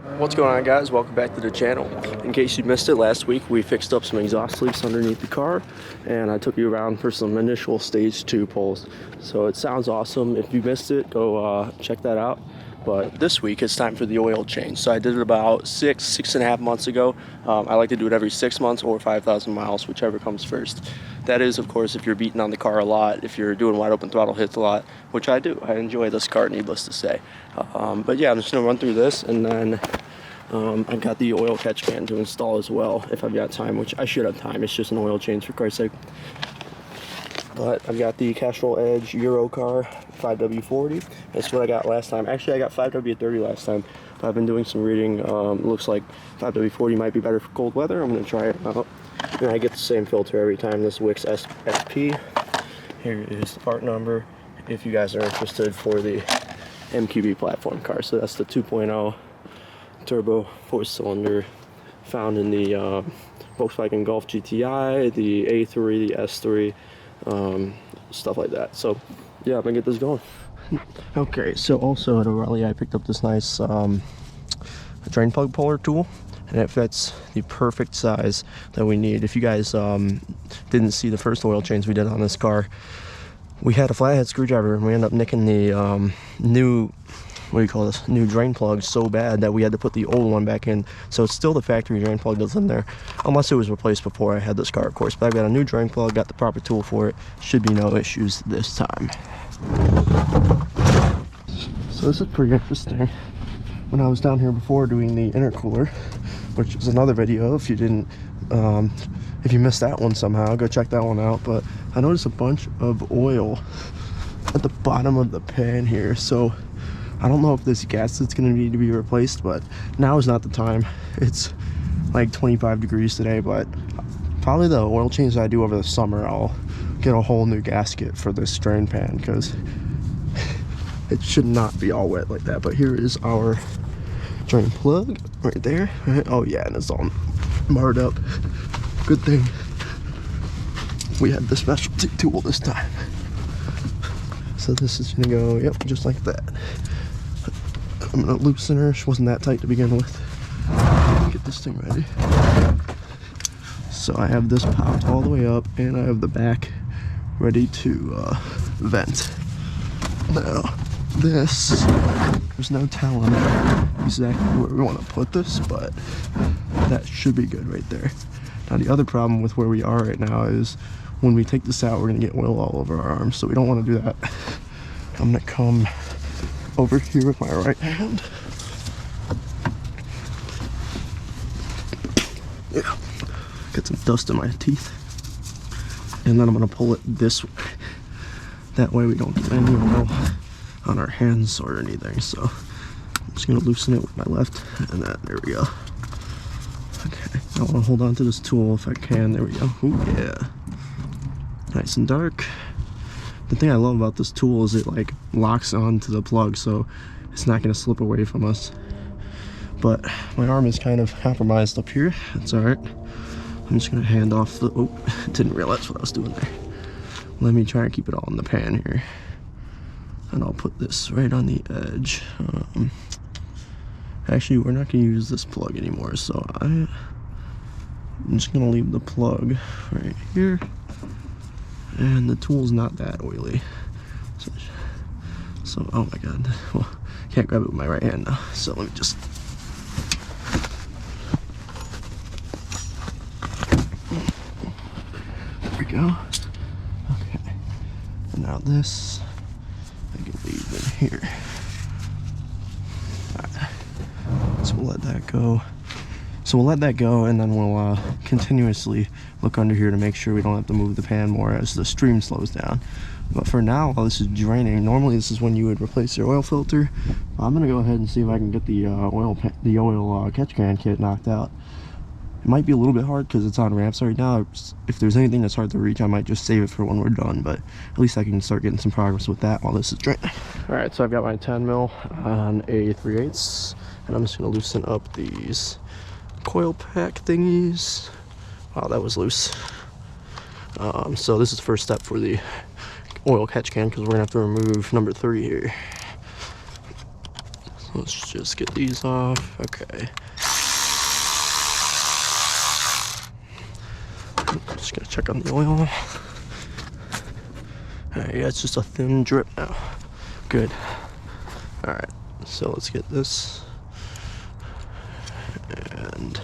What's going on, guys? Welcome back to the channel. In case you missed it, last week we fixed up some exhaust leaks underneath the car, and I took you around for some initial stage 2 pulls. So it sounds awesome. If you missed it, go check that out. But this week it's time for the oil change. So I did it about six and a half months ago. I like to do it every 6 months or 5,000 miles, whichever comes first. That is, of course, if you're beating on the car a lot, if you're doing wide open throttle hits a lot, which I do. I enjoy this car, needless to say. But yeah, I'm just gonna run through this, and then I've got the oil catch can to install as well, if I've got time, which I should have time. It's just an oil change, for Christ's sake. But I've got the Castrol Edge Euro car 5W40. That's what I got last time. Actually, I got 5W30 last time, but I've been doing some reading. Looks like 5W40 might be better for cold weather. I'm going to try it out. And I get the same filter every time, this Wix SP. Here is the part number if you guys are interested for the MQB platform car. So that's the 2.0 turbo 4-cylinder found in the Volkswagen Golf GTI, the A3, the S3, stuff like that. So yeah, I'm gonna get this going. Okay, so also at O'Reilly I picked up this nice drain plug puller tool, and it fits the perfect size that we need. If you guys didn't see the first oil change we did on this car, we had a flathead screwdriver and we ended up nicking the new drain plug so bad that we had to put the old one back in. So it's still the factory drain plug that's in there, unless it was replaced before I had this car, of course. But I've got a new drain plug, got the proper tool for it. Should be no issues this time. So this is pretty interesting. When I was down here before doing the intercooler, which is another video, if you didn't if you missed that one somehow, go check that one out. But I noticed a bunch of oil at the bottom of the pan here, so I don't know if this gasset's going to need to be replaced, but now is not the time. It's like 25 degrees today, but probably the oil change that I do over the summer, I'll get a whole new gasket for this drain pan, because it should not be all wet like that. But here is our drain plug right there. Oh yeah, and it's all marred up. Good thing we had the specialty tool this time. So this is gonna go, yep, just like that. I'm gonna loosen her. She wasn't that tight to begin with. Get this thing ready. So I have this popped all the way up, and I have the back ready to vent. Now this, there's no telling exactly where we want to put this, but that should be good right there. Now the other problem with where we are right now is when we take this out, we're gonna get oil all over our arms, so we don't want to do that. I'm gonna come over here with my right hand. Yeah, get some dust in my teeth, and then I'm gonna pull it this way. That way we don't get any oil on our hands or anything. So I'm just gonna loosen it with my left, and then there we go. Okay, I want to hold on to this tool if I can. There we go. Ooh, yeah, nice and dark. The thing I love about this tool is it like locks onto the plug, so it's not going to slip away from us. But my arm is kind of compromised up here. That's all right. I'm just going to hand off the, oh, didn't realize what I was doing there. Let me try and keep it all in the pan here. And I'll put this right on the edge. Actually, we're not going to use this plug anymore, so I'm just going to leave the plug right here. And the tool's not that oily. So, oh my god. Well, can't grab it with my right hand now. So let me just... There we go. Okay. And now this, I can leave in here. Alright. So we'll let that go. And then we'll continuously look under here to make sure we don't have to move the pan more as the stream slows down. But for now, while this is draining, normally this is when you would replace your oil filter. I'm gonna go ahead and see if I can get the oil catch can kit knocked out. It might be a little bit hard because it's on ramps right now. If there's anything that's hard to reach, I might just save it for when we're done, but at least I can start getting some progress with that while this is draining. All right, so I've got my 10 mil on a 3/8, and I'm just gonna loosen up these coil pack thingies. Wow, that was loose. So this is the first step for the oil catch can, because we're gonna have to remove number 3 here. Let's just get these off. Okay. Just gonna check on the oil. Alright, yeah, it's just a thin drip now. Good. Alright, so let's get this. And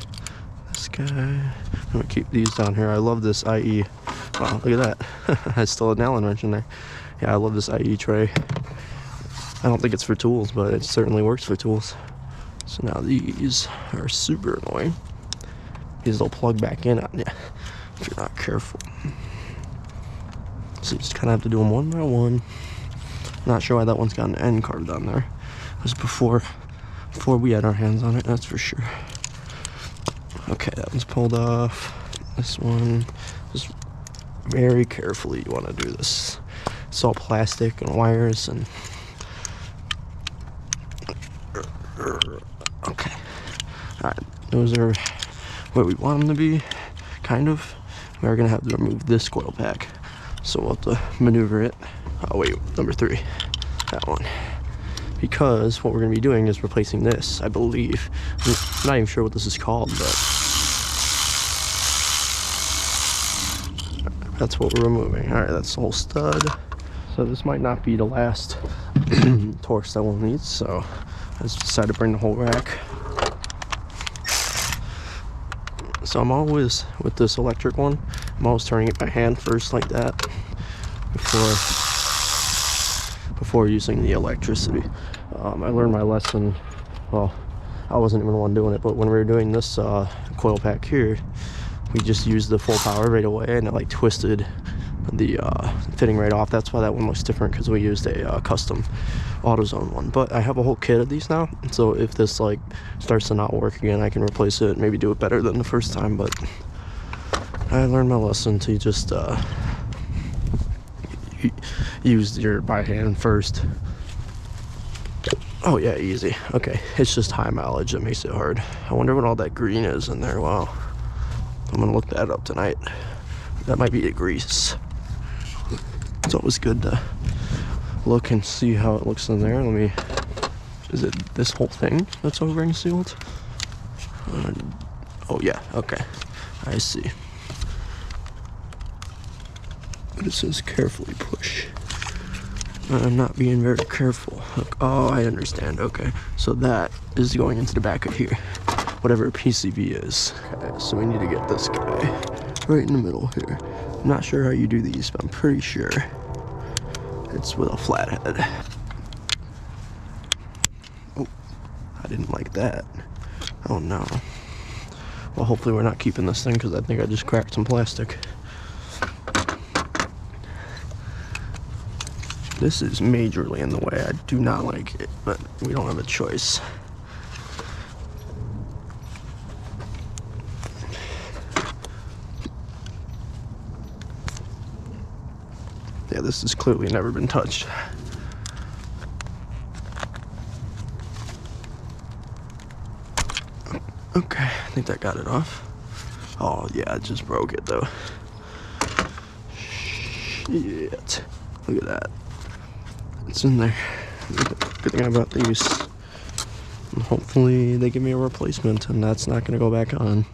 this guy. I'm gonna keep these down here. I love this IE. Wow, look at that. I still had an Allen wrench in there. Yeah, I love this IE tray. I don't think it's for tools, but it certainly works for tools. So now these are super annoying. These will plug back in on you if you're not careful. So you just kind of have to do them one by one. Not sure why that one's got an N carved on there. It was before we had our hands on it, that's for sure. Okay, that one's pulled off. This one, just very carefully you want to do this. It's all plastic and wires and... Okay. Alright, those are where we want them to be, kind of. We're going to have to remove this coil pack. So we'll have to maneuver it. Oh wait, number 3. That one. Because what we're going to be doing is replacing this, I believe. I'm not even sure what this is called, but... that's what we're removing. Alright, that's the whole stud. So this might not be the last Torx that we'll need, so I just decided to bring the whole rack. So I'm always, with this electric one, I'm always turning it by hand first like that before using the electricity. I learned my lesson, well, I wasn't even the one doing it, but when we were doing this coil pack here, we just used the full power right away and it like twisted the fitting right off. That's why that one looks different, because we used a custom AutoZone one. But I have a whole kit of these now, so if this like starts to not work again, I can replace it, maybe do it better than the first time. But I learned my lesson to just use your by hand first. Oh yeah, easy. Okay, it's just high mileage that makes it hard. I wonder what all that green is in there. Wow, I'm gonna look that up tonight. That might be the grease. It's always good to look and see how it looks in there. Let me... is it this whole thing that's O-ring sealed? Oh yeah, okay. I see. But it says carefully push. I'm not being very careful. Look, oh, I understand. Okay, so that is going into the back of here, whatever PCV is. Okay, so we need to get this guy right in the middle here. I'm not sure how you do these, but I'm pretty sure it's with a flathead. Oh, I didn't like that. Oh no. Well, hopefully we're not keeping this thing, because I think I just cracked some plastic. This is majorly in the way. I do not like it, but we don't have a choice. Yeah, this has clearly never been touched. Okay, I think that got it off. Oh yeah, it just broke it though. Shit. Look at that. It's in there. Good thing about these. And hopefully they give me a replacement and that's not gonna go back on.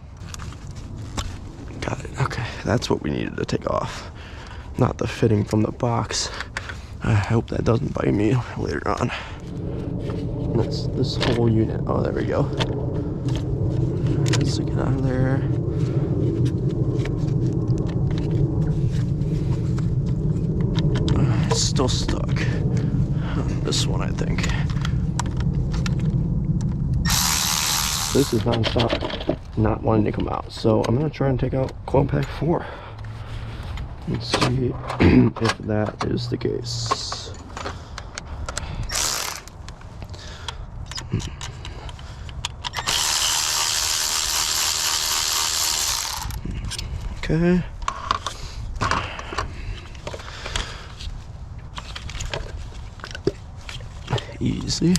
Got it. Okay, that's what we needed to take off. Not the fitting from the box. I hope that doesn't bite me later on. That's this whole unit. Oh, there we go. Let's get out of there. It's still stuck on this one, I think. This is non-stop, not wanting to come out. So I'm gonna try and take out coil pack 4. Let's see if that is the case. Okay. Easy.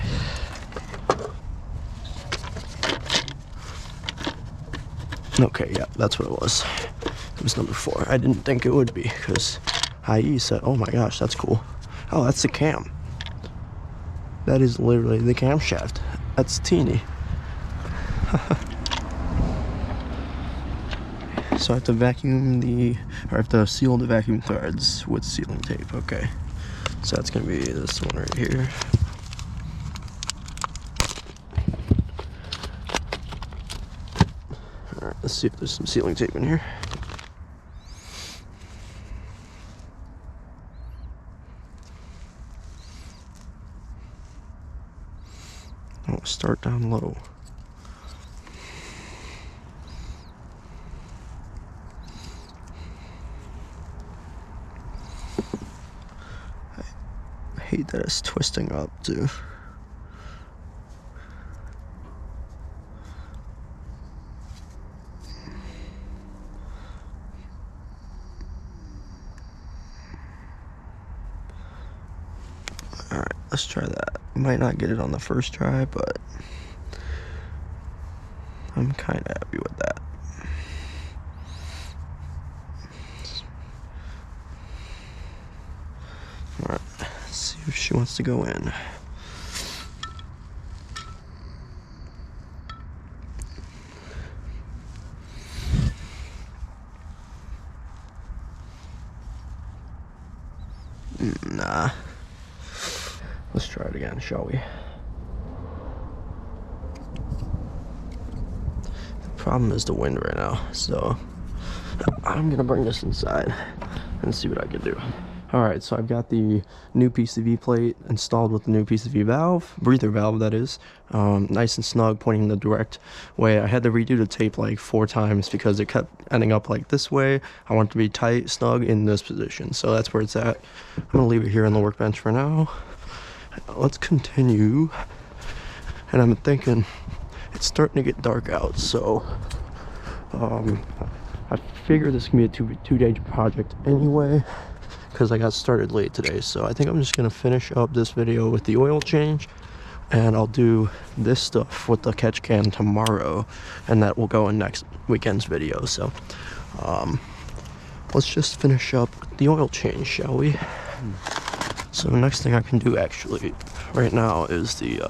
Okay, yeah, that's what it was. It was number 4. I didn't think it would be, because IE said, oh my gosh, that's cool. Oh, that's the cam. That is literally the camshaft. That's teeny. So I have to vacuum or I have to seal the vacuum threads with sealing tape. Okay. So that's gonna be this one right here. Alright, let's see if there's some sealing tape in here. I'll start down low. I hate that it's twisting up too. Alright, let's try that. Might not get it on the first try, but I'm kind of happy with that. Alright, let's see if she wants to go in. Nah. Let's try it again, shall we? The problem is the wind right now, so I'm gonna bring this inside and see what I can do. Alright, so I've got the new PCV plate installed with the new PCV valve, breather valve that is, nice and snug, pointing the direct way. I had to redo the tape like 4 times because it kept ending up like this way. I want it to be tight, snug in this position, so that's where it's at. I'm gonna leave it here on the workbench for now. Let's continue. And I'm thinking it's starting to get dark out, so I figure this can be a two-day project anyway, because I got started late today. So I think I'm just gonna finish up this video with the oil change, and I'll do this stuff with the catch can tomorrow, and that will go in next weekend's video. So let's just finish up the oil change, shall we? So the next thing I can do actually right now is the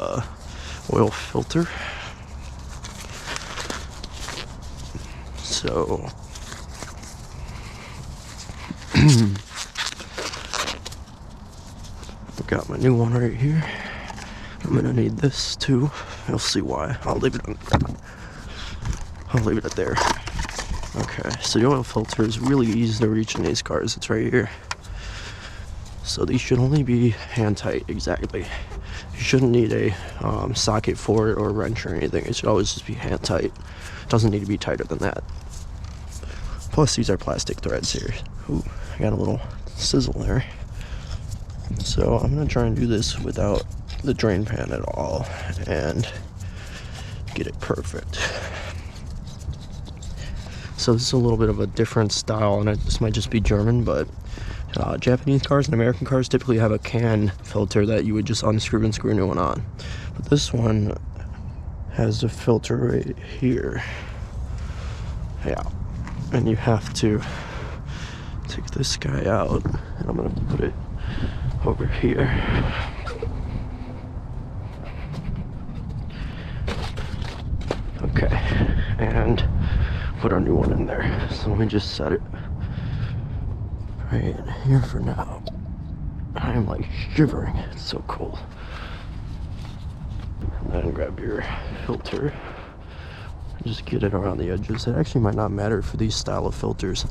oil filter. So I've got my new one right here. I'm gonna need this too. You'll see why. I'll leave it at there. Okay, so the oil filter is really easy to reach in these cars. It's right here. So these should only be hand tight, exactly. You shouldn't need a socket for it or a wrench or anything. It should always just be hand tight. It doesn't need to be tighter than that. Plus these are plastic threads here. Ooh, I got a little sizzle there. So I'm gonna try and do this without the drain pan at all and get it perfect. So this is a little bit of a different style, and this might just be German, but Japanese cars and American cars typically have a can filter that you would just unscrew and screw a new one on. But this one has a filter right here. Yeah. And you have to take this guy out, and I'm gonna put it over here. Okay. And put our new one in there. So let me just set it right here for now. I am like shivering, it's so cold. And then grab your filter and just get it around the edges. It actually might not matter for these style of filters.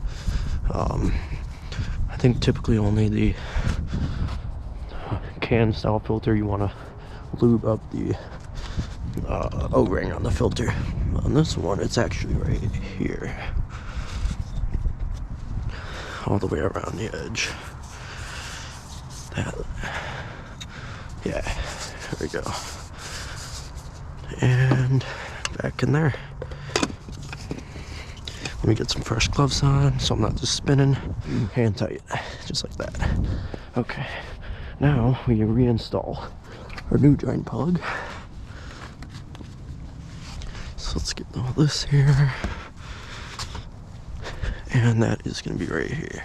I think typically only the can style filter, you want to lube up the O-ring on the filter. On this one, it's actually right here, all the way around the edge. Yeah, there we go. And back in there. Let me get some fresh gloves on so I'm not just spinning. Hand tight, just like that. Okay, now we reinstall our new drain plug. So let's get all this here. And that is going to be right here.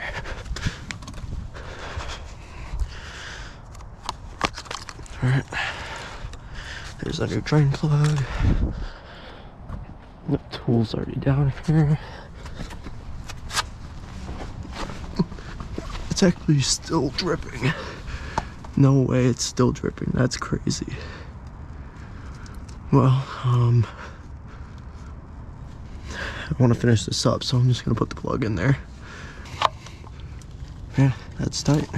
Alright. There's a new drain plug. The tool's already down here. It's actually still dripping. No way, it's still dripping. That's crazy. Well, I want to finish this up, so I'm just gonna put the plug in there. Yeah, that's tight.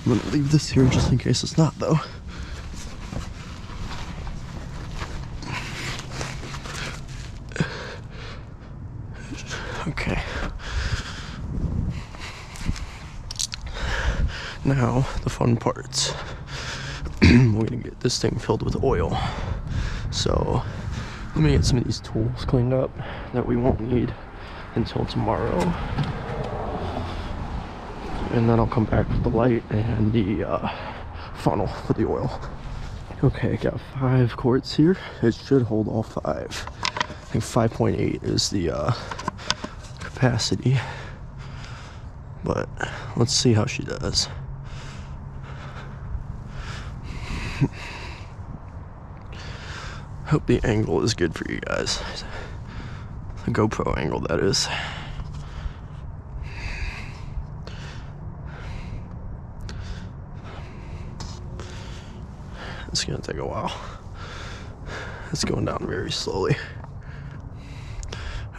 I'm gonna leave this here just in case it's not, though. Okay. Now, the fun parts. We're gonna get this thing filled with oil. So, let me get some of these tools cleaned up that we won't need until tomorrow. And then I'll come back with the light and the funnel for the oil. Okay, got 5 quarts here. It should hold all 5. I think 5.8 is the capacity. But let's see how she does. Hope the angle is good for you guys. The GoPro angle, that is. It's gonna take a while. It's going down very slowly.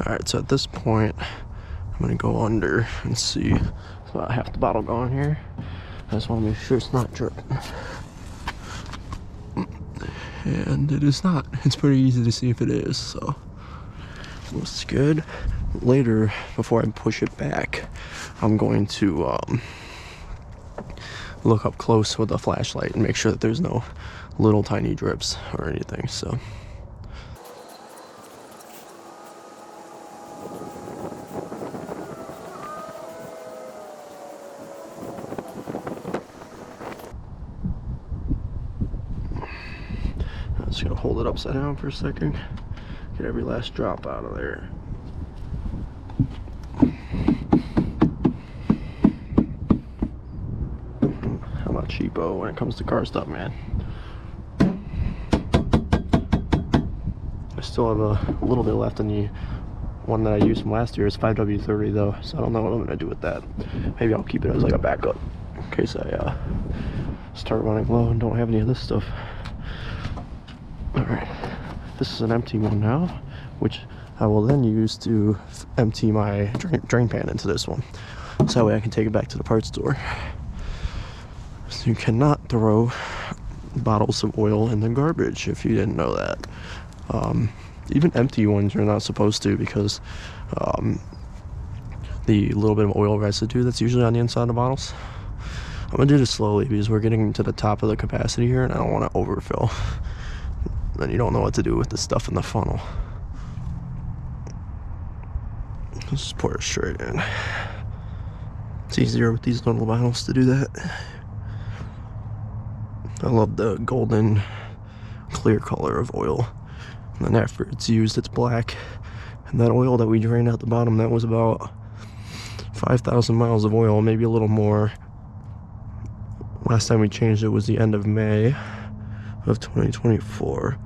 Alright, so at this point, I'm gonna go under and see. It's about half the bottle gone here. I just wanna make sure it's not dripping. And it is not. It's pretty easy to see if it is, so looks good. Later, before I push it back, I'm going to look up close with a flashlight and make sure that there's no little tiny drips or anything. So I'm just gonna hold it upside down for a second, get every last drop out of there. I'm a cheapo when it comes to car stuff, man. I still have a little bit left in the one that I used from last year. It's 5W30 though, so I don't know what I'm gonna do with that. Maybe I'll keep it as like a backup in case I start running low and don't have any of this stuff. Alright, this is an empty one now, which I will then use to empty my drain pan into this one. So that way I can take it back to the parts store. So you cannot throw bottles of oil in the garbage if you didn't know that. Even empty ones you're not supposed to, because the little bit of oil residue that's usually on the inside of the bottles. I'm gonna do this slowly because we're getting to the top of the capacity here and I don't want to overfill. Then you don't know what to do with the stuff in the funnel. Just pour it straight in. It's easier with these little bottles to do that. I love the golden clear color of oil. And then after it's used, it's black. And that oil that we drained out the bottom, that was about 5,000 miles of oil, maybe a little more. Last time we changed it was the end of May of 2024.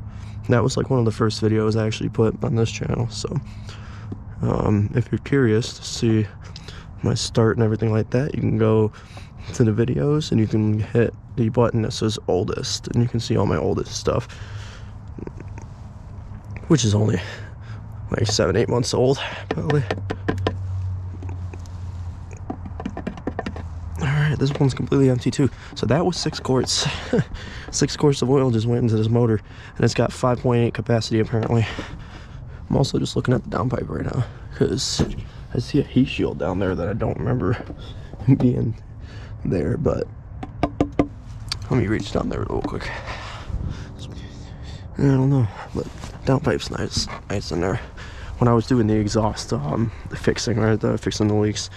That was like one of the first videos I actually put on this channel. So if you're curious to see my start and everything like that, you can go to the videos and you can hit the button that says oldest and you can see all my oldest stuff, which is only like 7-8 months old probably. Alright, this one's completely empty too. So that was 6 quarts. 6 quarts of oil just went into this motor, and it's got 5.8 capacity apparently. I'm also just looking at the downpipe right now because I see a heat shield down there that I don't remember being there, but let me reach down there real quick. I don't know, but downpipe's nice in there. When I was doing the exhaust fixing, right, fixing the leaks,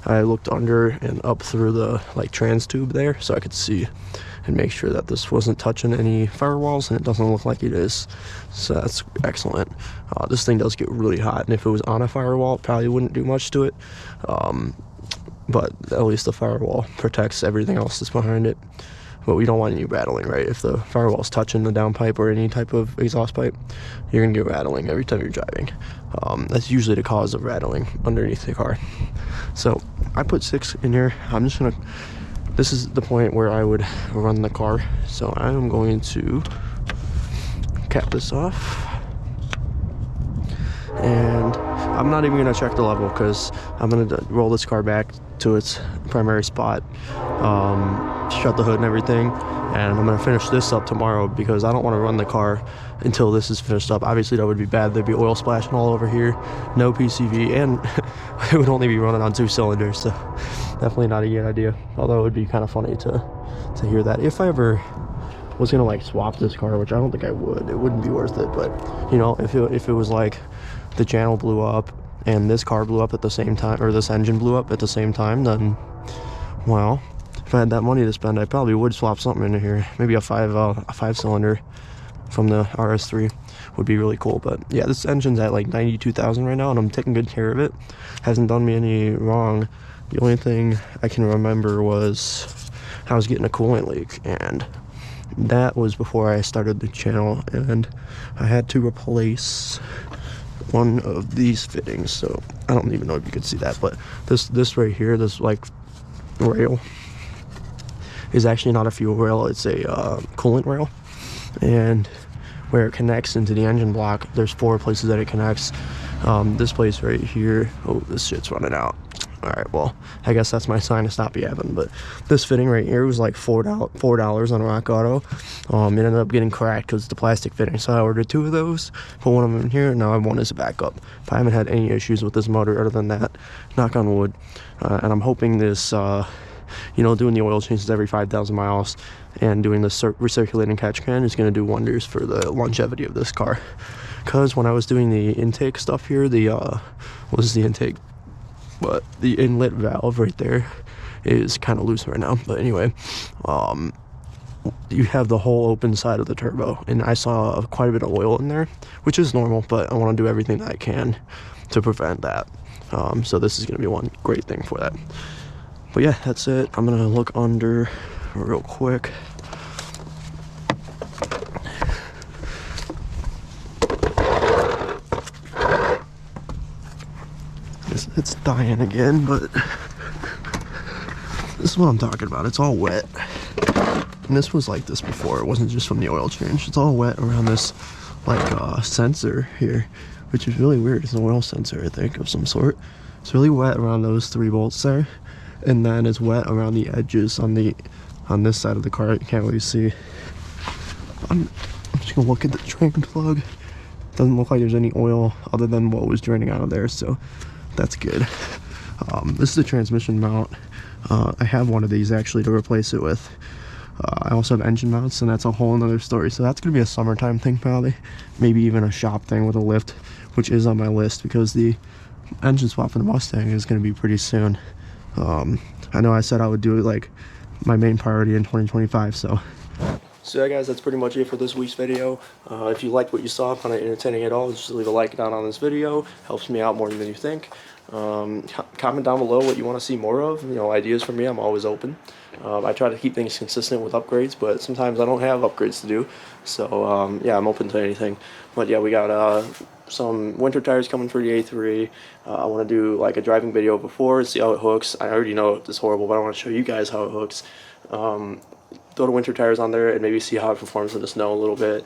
I looked under and up through the like trans tube there so I could see and make sure that this wasn't touching any firewalls, and it doesn't look like it is, so that's excellent. This thing does get really hot, and if it was on a firewall it probably wouldn't do much to it, but at least the firewall protects everything else that's behind it. but we don't want any rattling, right? If the firewall's touching the downpipe or any type of exhaust pipe, you're gonna get rattling every time you're driving. That's usually the cause of rattling underneath the car. So I put 6 in here. I'm just gonna, this is the point where I would run the car. So I am going to cap this off. And I'm not even gonna check the level because I'm gonna roll this car back to its primary spot, shut the hood and everything, and I'm gonna finish this up tomorrow because I don't want to run the car until this is finished up. Obviously that would be bad. There'd be oil splashing all over here, no PCV, and it would only be running on 2 cylinders, so definitely not a good idea. Although it would be kind of funny to hear that. If I ever was gonna like swap this car, which I don't think I would, it wouldn't be worth it. But you know, if it was like the channel blew up and this car blew up at the same time, or this engine blew up at the same time, then, well, if I had that money to spend, I probably would swap something in here. Maybe a 5 cylinder from the RS3 would be really cool. But yeah, this engine's at like 92,000 right now, and I'm taking good care of it. Hasn't done me any wrong. The only thing I can remember was I was getting a coolant leak, and that was before I started the channel, and I had to replace one of these fittings. So I don't even know if you could see that, but this right here, this like rail, is actually not a fuel rail, it's a coolant rail. And where it connects into the engine block, there's 4 places that it connects. This place right here, oh, this shit's running out. All right, well, I guess that's my sign to stop yapping. But this fitting right here was like $4 on Rock Auto. It ended up getting cracked because it's the plastic fitting. So I ordered 2 of those, put one of them in here, and now I have one as a backup. But I haven't had any issues with this motor other than that, knock on wood. And I'm hoping this, you know, doing the oil changes every 5,000 miles and doing the recirculating catch can is going to do wonders for the longevity of this car. Because when I was doing the intake stuff here, what is the intake? But the inlet valve right there is kind of loose right now. But anyway, you have the whole open side of the turbo, and I saw quite a bit of oil in there, which is normal, but I want to do everything that I can to prevent that. So this is going to be one great thing for that. But yeah, that's it. I'm going to look under real quick. It's dying again, but this is what I'm talking about. It's all wet. And this was like this before. It wasn't just from the oil change. It's all wet around this like sensor here, which is really weird. It's an oil sensor, I think, of some sort. It's really wet around those 3 bolts there. And then it's wet around the edges on this side of the car. You can't really see. I'm just gonna look at the drain plug. Doesn't look like there's any oil other than what was draining out of there, so that's good. This is the transmission mount. I have one of these actually to replace it with. I also have engine mounts, and that's a whole nother story. So that's gonna be a summertime thing probably. Maybe even a shop thing with a lift, which is on my list because the engine swap for the Mustang is gonna be pretty soon. I know I said I would do it like my main priority in 2025, so yeah guys, that's pretty much it for this week's video. If you liked what you saw, found it entertaining at all, just leave a like down on this video. Helps me out more than you think. Comment down below what you want to see more of. You know, ideas from me, I'm always open. I try to keep things consistent with upgrades, but sometimes I don't have upgrades to do. So yeah, I'm open to anything. But yeah, we got some winter tires coming for the A3. I want to do like a driving video before and see how it hooks. I already know it's horrible, but I want to show you guys how it hooks. Throw the winter tires on there and maybe see how it performs in the snow a little bit.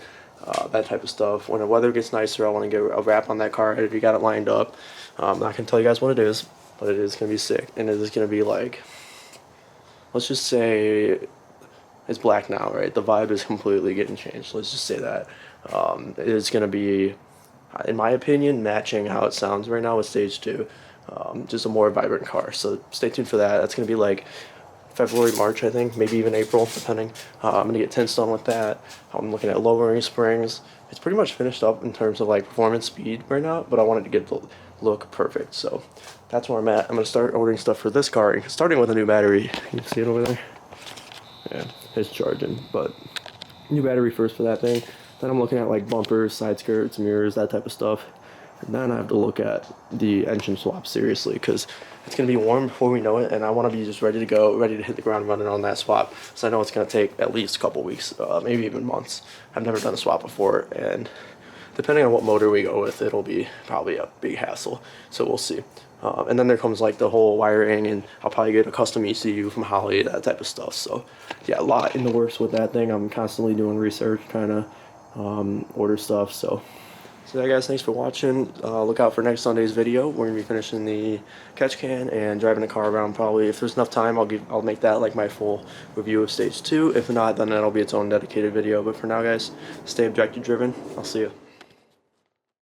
That type of stuff. When the weather gets nicer, I want to get a wrap on that car. I already got it lined up. I'm not going to tell you guys what it is, but it is going to be sick. And it is going to be like, let's just say it's black now, right? The vibe is completely getting changed. Let's just say that. It is going to be, in my opinion, matching how it sounds right now with Stage 2. Just a more vibrant car. So stay tuned for that. That's going to be like February, March, I think, maybe even April, depending. I'm going to get tints done with that. I'm looking at lowering springs. It's pretty much finished up in terms of like performance speed right now, but I wanted to get the look perfect. So that's where I'm at. I'm going to start ordering stuff for this car, starting with a new battery. You can see it over there? Yeah, it's charging, but new battery first for that thing. Then I'm looking at like bumpers, side skirts, mirrors, that type of stuff. And then I have to look at the engine swap seriously, because it's going to be warm before we know it, and I want to be just ready to go, ready to hit the ground running on that swap. So I know it's going to take at least a couple weeks, maybe even months. I've never done a swap before, and depending on what motor we go with, it'll be probably a big hassle. So we'll see. And then there comes like the whole wiring, and I'll probably get a custom ECU from Holly, that type of stuff. So yeah, a lot in the works with that thing. I'm constantly doing research, trying to order stuff. So yeah, guys, thanks for watching. Look out for next Sunday's video. We're gonna be finishing the catch can and driving the car around. Probably, if there's enough time, I'll make that like my full review of stage 2. If not, then that'll be its own dedicated video. But for now, guys, stay objective driven. I'll see you.